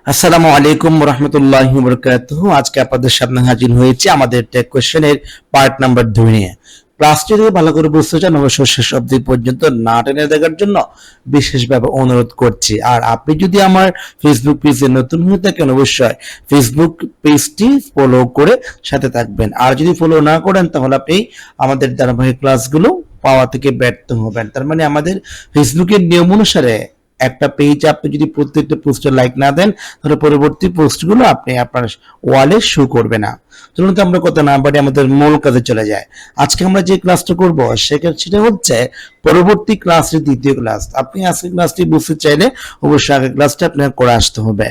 আসসালামু আলাইকুম রহমতুল্লাহি ওয়া বারাকাতুহু। আজকে আপনাদের সামনে হাজির হয়েছে আমাদের টেক কোশ্চেনের পার্ট নাম্বার 2 নিয়ে। ক্লাসটি যদি ভালো করে বুঝতে চান অবশ্যই শেষ অবধি পর্যন্ত না টেনে দেখার জন্য বিশেষভাবে অনুরোধ করছি। আর আপনি যদি আমার ফেসবুক পেজে নতুন হয়ে থাকেন অবশ্যই ফেসবুক পেজটি ফলো করে সাথে থাকবেন। আর যদি ফলো না করেন তাহলে আপনি আমাদের ধারাবাহিক ক্লাসগুলো পাওয়া থেকে ব্যর্থ হবেন। তার মানে আমাদের ফেসবুকের নিয়ম অনুসারে একটা পেজ আপনি যদি প্রত্যেকটা পোস্টে লাইক না দেন তাহলে পরবর্তী পোস্টগুলো আপনি আপনার ওয়ালে শো করবে না। চলুন তো আমরা কথা না বাড়ি আমাদের মূল কাজে চলে যায়। আজকে আমরা যে ক্লাসটা করব সেটা হচ্ছে পরবর্তী ক্লাসের দ্বিতীয় ক্লাস। আপনি আজকের ক্লাসটি বুঝতে চাইলে অবশ্যই আগের ক্লাসটা আপনার করে আসতে হবে।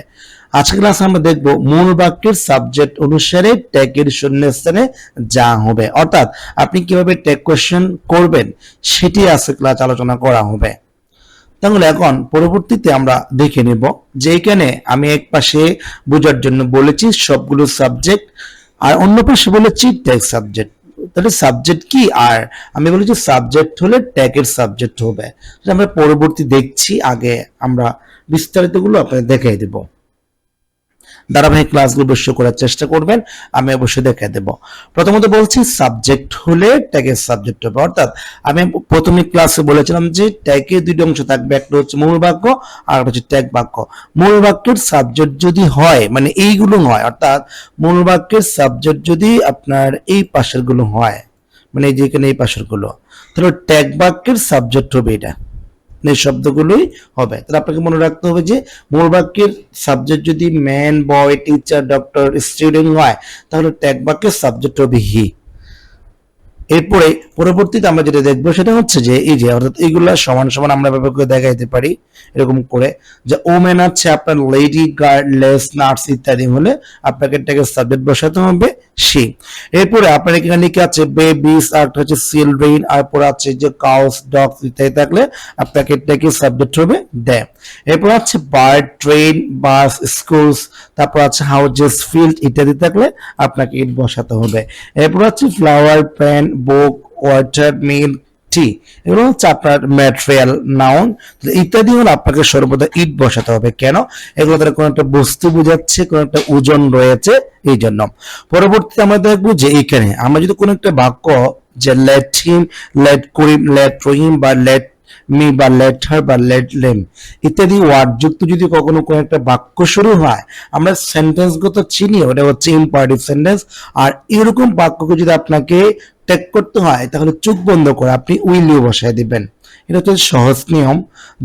আজকের ক্লাসে আমরা দেখব মূল বাক্যের সাবজেক্ট অনুসারে ট্যাগের শূন্যস্থানে যা হবে, অর্থাৎ আপনি কিভাবে ট্যাগ কোশ্চেন করবেন সেটি আজকের ক্লাস আলোচনা করা হবে। তাহলে এখন পরবর্তীতে আমরা দেখে নেব যে এখানে আমি এক পাশে বোঝার জন্য বলেছি সবগুলো সাবজেক্ট আর অন্য পাশে বলেছি ট্যাগ সাবজেক্ট। তাহলে সাবজেক্ট কি, আর আমি বলেছি সাবজেক্ট হলে ট্যাগের সাবজেক্ট হবে। আমরা পরবর্তী দেখছি, আগে আমরা বিস্তারিতগুলো আপনাদের দেখিয়ে দেব। ধারাবাহিক ক্লাসগুলো অবশ্যই করার চেষ্টা করবেন, আমি অবশ্যই দেখিয়ে দেব। প্রথমত বলছি সাবজেক্ট হলে ট্যাগের সাবজেক্ট হবে, অর্থাৎ আমি প্রথমে ক্লাসে বলেছিলাম যে ট্যাগের দুইটা অংশ থাকবে, একটা হচ্ছে মূল বাক্য আর একটা হচ্ছে ট্যাগ বাক্য। মূল বাক্যের সাবজেক্ট যদি হয় মানে এইগুলো নয়, অর্থাৎ মূল বাক্যের সাবজেক্ট যদি আপনার এই পাশের গুলো হয় মানে যেখানে এই পাশের গুলো, তাহলে ট্যাগ বাক্যের সাবজেক্ট হবে এটা, শব্দগুলোই হবে। তাহলে আপনাকে মনে রাখতে হবে যে মূল বাক্যের সাবজেক্ট যদি ম্যান, বয়, টিচার, ডক্টর, স্টুডেন্ট হয় তাহলে ট্যাগ বাক্যের সাবজেক্ট হবে হি। এরপরে পরবর্তীতে আমরা যেটা দেখবো সেটা হচ্ছে যে এই যে অর্থাৎ এইগুলা সমান সমান আমরা এভাবে করে দেখাইতে পারি এরকম করে যে ওমেন আছে আপনার লেডি, গার্ড, লেস, নার্স ইত্যাদি হলে আপনাকে ট্যাগের সাবজেক্ট বসাতে হবে সি। এরপরে আপনার এখানে লিখে আছে বেবিস, আর হচ্ছে চিলড্রেন, আর পর আছে যে কাউস, ডগস ইত্যাদি থাকলে আপনাকে ট্যাগের সাবজেক্ট হবে দে। এরপর আছে বার্ড, ট্রেন, বাস, স্কুলস, তারপর আছে হাউজেস, ফিল্ড ইত্যাদি থাকলে আপনাকে ইট বসাতে হবে। এরপর আছে ফ্লাওয়ার, পেন, বুক, ওয়াটার, মিল্ক, টি, এগুলো হচ্ছে আপনার ম্যাটেরিয়াল, নাউন ইত্যাদি হলে আপনাকে সর্বদা ইট বসাতে হবে। কেন? এগুলো দ্বারা কোনো একটা বস্তু বোঝাচ্ছে, কোনো একটা ওজন রয়েছে, এই জন্য। পরবর্তীতে আমরা দেখবো যে এখানে আমরা যদি কোনো একটা বাক্য যে let him, let Karim, late রহিম বা লেট মি বা লেট হার বা লেট লেম ইত্যাদি ওয়ার্ড যুক্ত যদি কখনো কোনো একটা বাক্য শুরু হয় আমরা সেন্টেন্সগত চিনি, ওটা হচ্ছে ইম্পারেটিভ সেন্টেন্স। আর এরকম বাক্যকে যদি আপনাকে ট্যাগ করতে হয় তাহলে চোখ বন্ধ করে আপনি উইল ইউ বসায় দিবেন। এটা হচ্ছে সহজ নিয়ম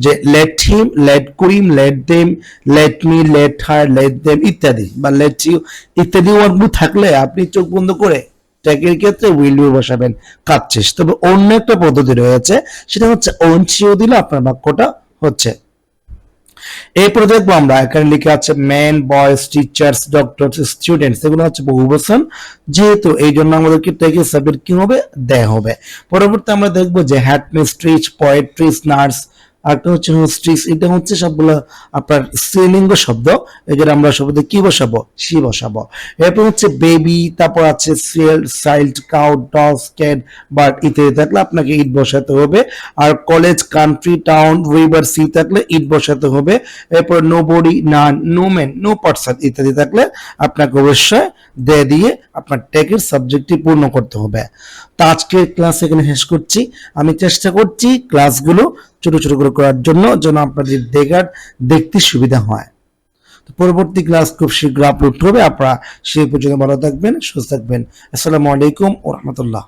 যে let him, let Karim, let them, let me, let her, let them ইত্যাদি বা লেট ইউ ইত্যাদি ওয়ার্ডগুলো থাকলে আপনি চোখ বন্ধ করে ট্যাগের ক্ষেত্রে উইল ইউ বসাবেন, কাজ শেষ। তবে অন্য একটা পদ্ধতি রয়েছে, সেটা হচ্ছে ওন্ট ইউ দিলে আপনার বাক্যটা হচ্ছে। এরপরে দেখবো আমরা এখানে লিখে আছে man, boys, teachers, doctors, students, এগুলো হচ্ছে বহুবচন, যেহেতু এই জন্য আমাদেরকে ট্যাগের সাবজেক্ট কি হবে দেয়া হবে। পরবর্তী আমরা দেখবো যে হ্যাড মিস্ট্রিজ, পোয়েট্রিজ, নার্স, আরেকটা হচ্ছে হোস্ট্রিস, এটা হচ্ছে সবগুলো আপনার স্ত্রীলিঙ্গ শব্দ, এই জন্য আমরা শব্দে কি বসাবো সি বসাবো। এরপর হচ্ছে বেবি, তারপর আছে child, cow, dogs, cat, bird ইত্যাদি থাকলে আপনাকে ইট বসাতে হবে। আর college, country, town, river, sea থাকলে ইট বসাতে হবে। এরপর nobody, none, no man, no person ইত্যাদি থাকলে আপনাকে অবশ্যই দিয়ে আপনার ট্যাগের সাবজেক্টটি পূর্ণ করতে হবে। তো আজকের ক্লাস এখানে শেষ করছি। আমি চেষ্টা করছি ক্লাসগুলো ছোট ছোট করে করার জন্য যেন আপনাদের দেখতে সুবিধা হয়। তো পরবর্তী ক্লাস খুব শীঘ্র আপলোড হবে। আপনারা সেই পর্যন্ত ভালো থাকবেন, সুস্থ থাকবেন। আসসালামু আলাইকুম ওয়া রাহমাতুল্লাহ।